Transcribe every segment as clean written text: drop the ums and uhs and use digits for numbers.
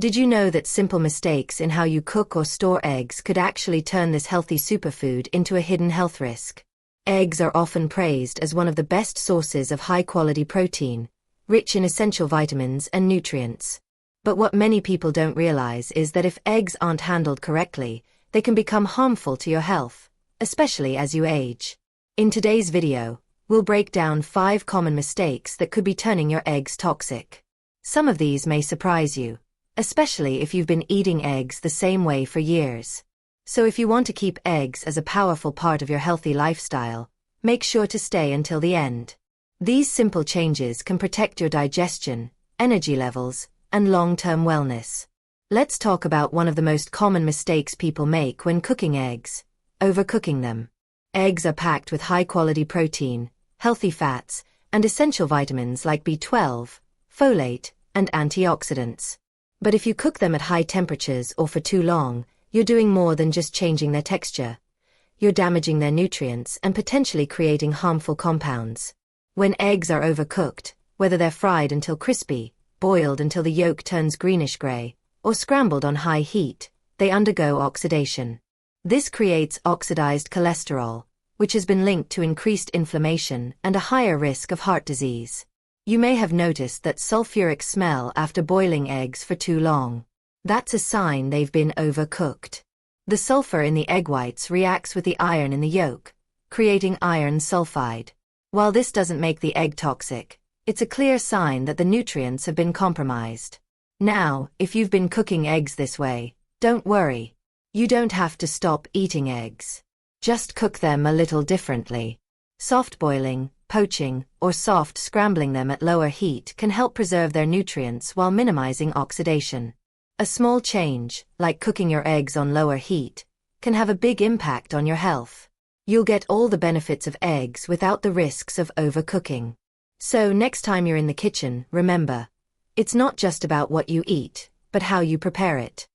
Did you know that simple mistakes in how you cook or store eggs could actually turn this healthy superfood into a hidden health risk? Eggs are often praised as one of the best sources of high-quality protein, rich in essential vitamins and nutrients. But what many people don't realize is that if eggs aren't handled correctly, they can become harmful to your health, especially as you age. In today's video, we'll break down 5 common mistakes that could be turning your eggs toxic. Some of these may surprise you, especially if you've been eating eggs the same way for years. So if you want to keep eggs as a powerful part of your healthy lifestyle, make sure to stay until the end. These simple changes can protect your digestion, energy levels, and long-term wellness. Let's talk about one of the most common mistakes people make when cooking eggs: overcooking them. Eggs are packed with high-quality protein, healthy fats, and essential vitamins like B12, folate, and antioxidants. But if you cook them at high temperatures or for too long, you're doing more than just changing their texture. You're damaging their nutrients and potentially creating harmful compounds. When eggs are overcooked, whether they're fried until crispy, boiled until the yolk turns greenish-gray, or scrambled on high heat, they undergo oxidation. This creates oxidized cholesterol, which has been linked to increased inflammation and a higher risk of heart disease. You may have noticed that sulfuric smell after boiling eggs for too long. That's a sign they've been overcooked. The sulfur in the egg whites reacts with the iron in the yolk, creating iron sulfide. While this doesn't make the egg toxic, it's a clear sign that the nutrients have been compromised. Now, if you've been cooking eggs this way, don't worry. You don't have to stop eating eggs. Just cook them a little differently. Soft boiling, poaching, or soft scrambling them at lower heat can help preserve their nutrients while minimizing oxidation. A small change, like cooking your eggs on lower heat, can have a big impact on your health. You'll get all the benefits of eggs without the risks of overcooking. So next time you're in the kitchen, remember, it's not just about what you eat, but how you prepare it.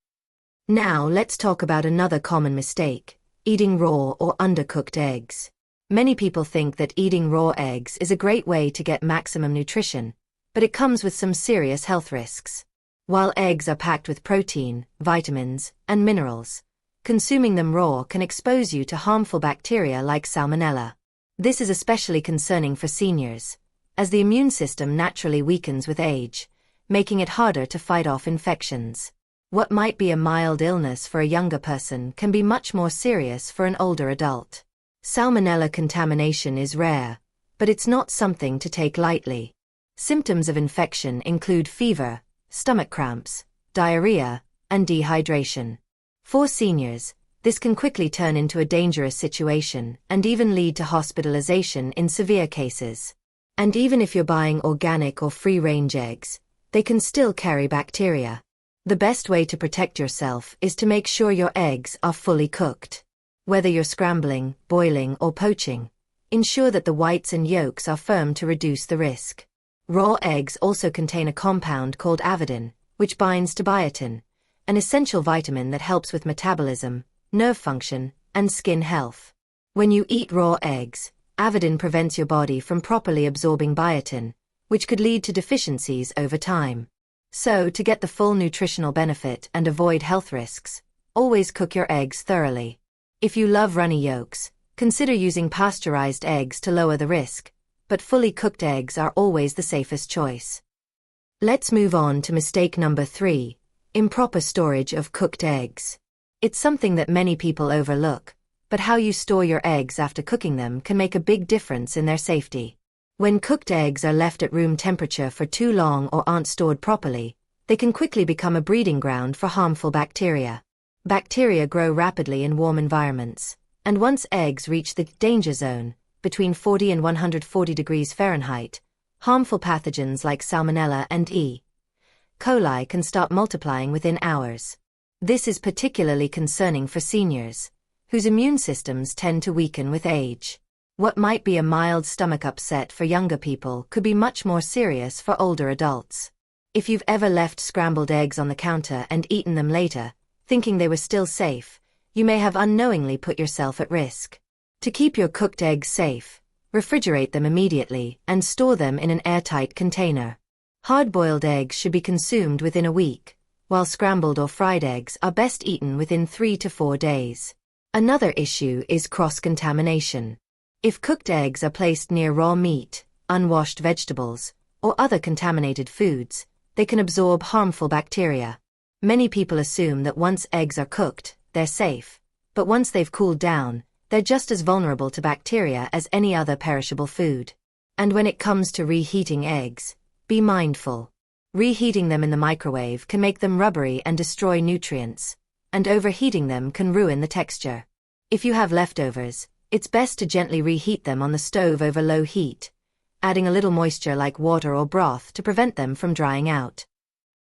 Now let's talk about another common mistake: eating raw or undercooked eggs. Many people think that eating raw eggs is a great way to get maximum nutrition, but it comes with some serious health risks. While eggs are packed with protein, vitamins, and minerals, consuming them raw can expose you to harmful bacteria like salmonella. This is especially concerning for seniors, as the immune system naturally weakens with age, making it harder to fight off infections. What might be a mild illness for a younger person can be much more serious for an older adult. Salmonella contamination is rare, but it's not something to take lightly. Symptoms of infection include fever, stomach cramps, diarrhea, and dehydration. For seniors, this can quickly turn into a dangerous situation and even lead to hospitalization in severe cases. And even if you're buying organic or free-range eggs, they can still carry bacteria. The best way to protect yourself is to make sure your eggs are fully cooked. Whether you're scrambling, boiling, or poaching, ensure that the whites and yolks are firm to reduce the risk. Raw eggs also contain a compound called avidin, which binds to biotin, an essential vitamin that helps with metabolism, nerve function, and skin health. When you eat raw eggs, avidin prevents your body from properly absorbing biotin, which could lead to deficiencies over time. So, to get the full nutritional benefit and avoid health risks, always cook your eggs thoroughly. If you love runny yolks, consider using pasteurized eggs to lower the risk, but fully cooked eggs are always the safest choice. Let's move on to mistake number 3, improper storage of cooked eggs. It's something that many people overlook, but how you store your eggs after cooking them can make a big difference in their safety. When cooked eggs are left at room temperature for too long or aren't stored properly, they can quickly become a breeding ground for harmful bacteria. Bacteria grow rapidly in warm environments, and once eggs reach the danger zone, between 40 and 140 degrees Fahrenheit, harmful pathogens like Salmonella and E. coli can start multiplying within hours. This is particularly concerning for seniors, whose immune systems tend to weaken with age. What might be a mild stomach upset for younger people could be much more serious for older adults. If you've ever left scrambled eggs on the counter and eaten them later, thinking they were still safe, you may have unknowingly put yourself at risk. To keep your cooked eggs safe, refrigerate them immediately and store them in an airtight container. Hard-boiled eggs should be consumed within a week, while scrambled or fried eggs are best eaten within 3 to 4 days. Another issue is cross-contamination. If cooked eggs are placed near raw meat, unwashed vegetables, or other contaminated foods, they can absorb harmful bacteria. Many people assume that once eggs are cooked, they're safe, but once they've cooled down, they're just as vulnerable to bacteria as any other perishable food. And when it comes to reheating eggs, be mindful. Reheating them in the microwave can make them rubbery and destroy nutrients, and overheating them can ruin the texture. If you have leftovers, it's best to gently reheat them on the stove over low heat, adding a little moisture like water or broth to prevent them from drying out.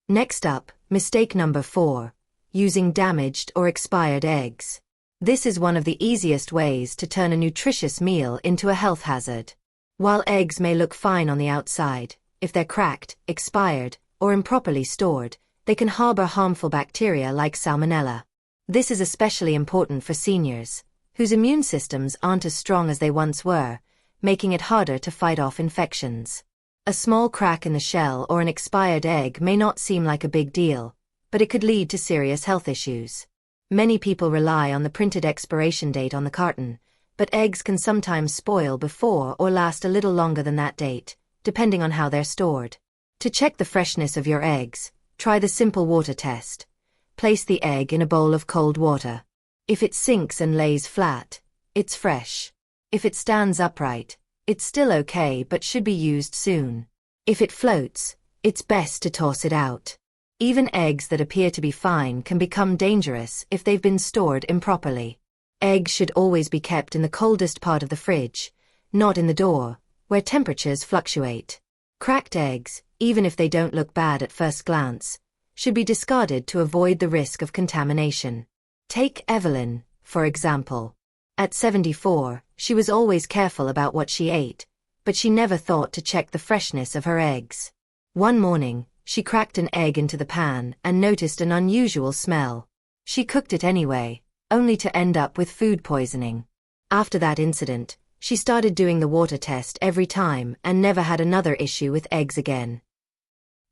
Next up, mistake number 4, using damaged or expired eggs. This is one of the easiest ways to turn a nutritious meal into a health hazard. While eggs may look fine on the outside, if they're cracked, expired, or improperly stored, they can harbor harmful bacteria like salmonella. This is especially important for seniors, whose immune systems aren't as strong as they once were, making it harder to fight off infections. A small crack in the shell or an expired egg may not seem like a big deal, but it could lead to serious health issues. Many people rely on the printed expiration date on the carton, but eggs can sometimes spoil before or last a little longer than that date, depending on how they're stored. To check the freshness of your eggs, try the simple water test. Place the egg in a bowl of cold water. If it sinks and lays flat, it's fresh. If it stands upright, it's still okay but should be used soon. If it floats, it's best to toss it out. Even eggs that appear to be fine can become dangerous if they've been stored improperly. Eggs should always be kept in the coldest part of the fridge, not in the door, where temperatures fluctuate. Cracked eggs, even if they don't look bad at first glance, should be discarded to avoid the risk of contamination. Take Evelyn, for example. At 74, she was always careful about what she ate, but she never thought to check the freshness of her eggs. One morning, she cracked an egg into the pan and noticed an unusual smell. She cooked it anyway, only to end up with food poisoning. After that incident, she started doing the water test every time and never had another issue with eggs again.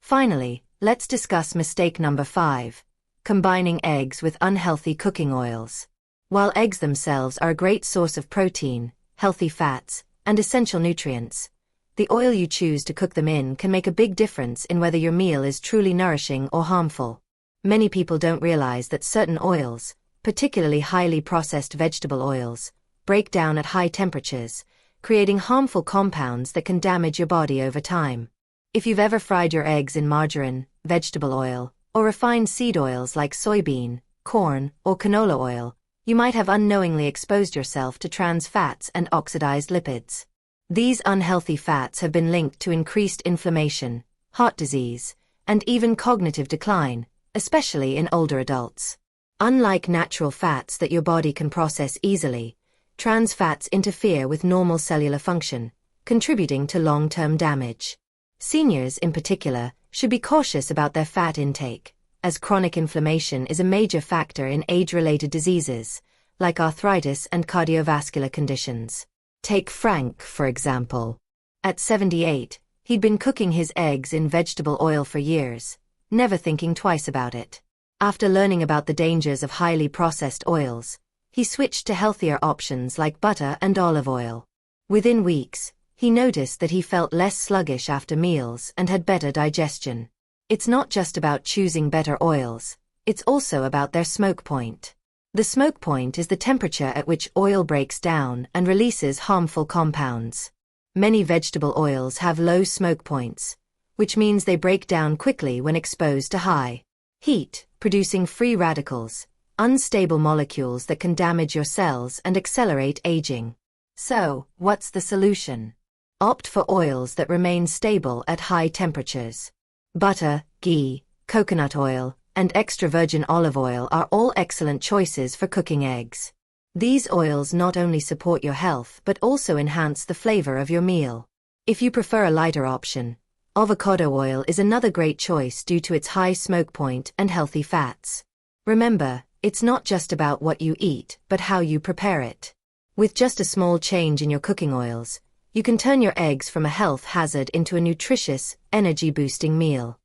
Finally, let's discuss mistake number 5, combining eggs with unhealthy cooking oils. While eggs themselves are a great source of protein, healthy fats, and essential nutrients, the oil you choose to cook them in can make a big difference in whether your meal is truly nourishing or harmful. Many people don't realize that certain oils, particularly highly processed vegetable oils, break down at high temperatures, creating harmful compounds that can damage your body over time. If you've ever fried your eggs in margarine, vegetable oil, or refined seed oils like soybean, corn, or canola oil, you might have unknowingly exposed yourself to trans fats and oxidized lipids. These unhealthy fats have been linked to increased inflammation, heart disease, and even cognitive decline, especially in older adults. Unlike natural fats that your body can process easily, trans fats interfere with normal cellular function, contributing to long-term damage. Seniors, in particular, should be cautious about their fat intake, as chronic inflammation is a major factor in age-related diseases, like arthritis and cardiovascular conditions. Take Frank, for example. At 78, he'd been cooking his eggs in vegetable oil for years, never thinking twice about it. After learning about the dangers of highly processed oils, he switched to healthier options like butter and olive oil. Within weeks, he noticed that he felt less sluggish after meals and had better digestion. It's not just about choosing better oils, it's also about their smoke point. The smoke point is the temperature at which oil breaks down and releases harmful compounds. Many vegetable oils have low smoke points, which means they break down quickly when exposed to high heat, producing free radicals, unstable molecules that can damage your cells and accelerate aging. So, what's the solution? Opt for oils that remain stable at high temperatures. Butter, ghee, coconut oil, and extra virgin olive oil are all excellent choices for cooking eggs. These oils not only support your health but also enhance the flavor of your meal. If you prefer a lighter option, avocado oil is another great choice due to its high smoke point and healthy fats. Remember, it's not just about what you eat but how you prepare it. With just a small change in your cooking oils, you can turn your eggs from a health hazard into a nutritious, energy-boosting meal.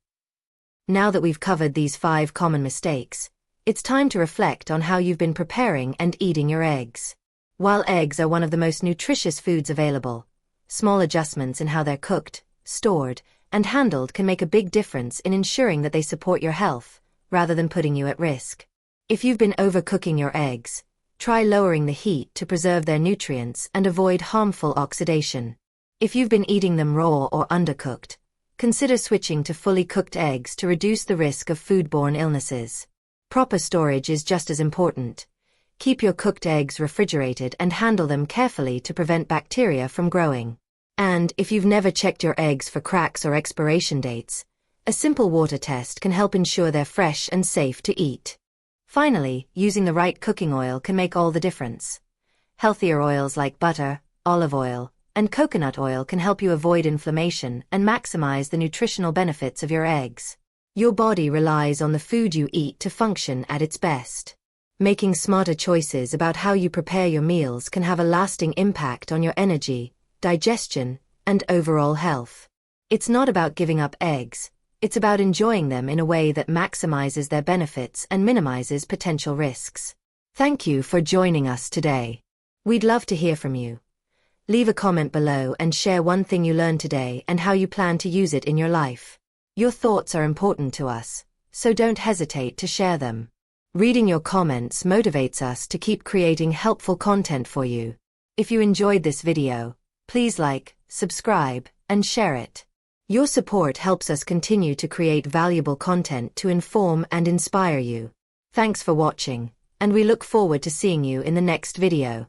Now that we've covered these 5 common mistakes, it's time to reflect on how you've been preparing and eating your eggs. While eggs are one of the most nutritious foods available, small adjustments in how they're cooked, stored, and handled can make a big difference in ensuring that they support your health, rather than putting you at risk. If you've been overcooking your eggs, try lowering the heat to preserve their nutrients and avoid harmful oxidation. If you've been eating them raw or undercooked, consider switching to fully cooked eggs to reduce the risk of foodborne illnesses. Proper storage is just as important. Keep your cooked eggs refrigerated and handle them carefully to prevent bacteria from growing. And if you've never checked your eggs for cracks or expiration dates, a simple water test can help ensure they're fresh and safe to eat. Finally, using the right cooking oil can make all the difference. Healthier oils like butter, olive oil, and coconut oil can help you avoid inflammation and maximize the nutritional benefits of your eggs. Your body relies on the food you eat to function at its best. Making smarter choices about how you prepare your meals can have a lasting impact on your energy, digestion, and overall health. It's not about giving up eggs. It's about enjoying them in a way that maximizes their benefits and minimizes potential risks. Thank you for joining us today. We'd love to hear from you. Leave a comment below and share one thing you learned today and how you plan to use it in your life. Your thoughts are important to us, so don't hesitate to share them. Reading your comments motivates us to keep creating helpful content for you. If you enjoyed this video, please like, subscribe, and share it. Your support helps us continue to create valuable content to inform and inspire you. Thanks for watching, and we look forward to seeing you in the next video.